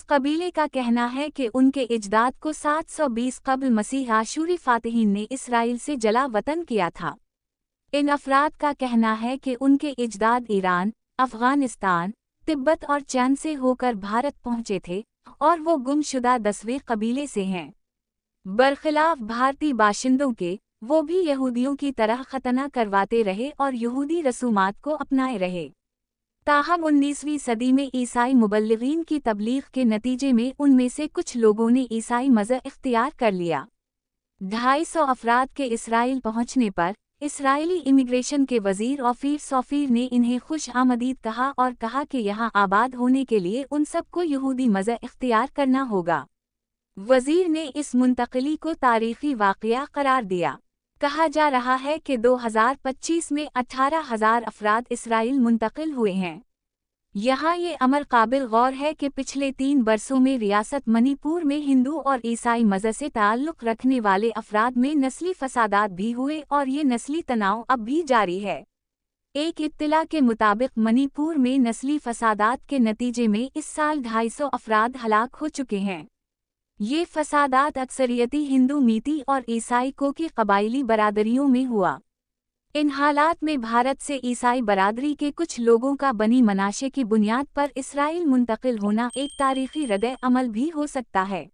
कबीले का कहना है कि उनके इजदाद को 720 कब्ल मसीह आशूरी फातिहीन ने इसराइल से जला वतन किया था। इन अफराद का कहना है कि उनके इजदाद ईरान, अफगानिस्तान, तिब्बत और चीन से होकर भारत पहुंचे थे और वो गुमशुदा 10वें कबीले से हैं। बरखिलाफ भारतीय बाशिंदों के, वो भी यहूदियों की तरह खतना करवाते रहे और यहूदी रसूमात को अपनाए रहे। ताहम 19वीं सदी में ईसाई मुबल्लिगीन की तबलीग के नतीजे में उनमें से कुछ लोगों ने ईसाई मज़हब इख्तियार कर लिया। 250 अफराद के इसराइल पहुंचने पर इसराइली इमिग्रेशन के वज़ीर ऑफीर सोफीर ने इन्हें खुश आमदीद कहा और कहा कि यहाँ आबाद होने के लिए उन सबको यहूदी मज़हब इख्तियार करना होगा। वज़ीर ने इस मुंतक़ली को तारीख़ी वाक़या करार दिया। कहा जा रहा है कि 2025 में 18,000 अफराद इसराइल मुंतकिल हुए हैं। यहाँ ये अमर काबिल गौर है कि पिछले 3 बरसों में रियासत मणिपुर में हिंदू और ईसाई मज़हब से ताल्लुक़ रखने वाले अफराद में नस्ली फसादात भी हुए और ये नस्ली तनाव अब भी जारी है। एक इत्तला के मुताबिक मणिपुर में नस्ली फसादात के नतीजे में इस साल 250 अफराद हलाक हो चुके हैं। ये फसादात अक्सरियती हिंदू मीती और ईसाई को की कबाइली बरादरियों में हुआ। इन हालात में भारत से ईसाई बरादरी के कुछ लोगों का बनी मनाशे की बुनियाद पर इसराइल मुंतकिल होना एक तारीख़ी रद्द अमल भी हो सकता है।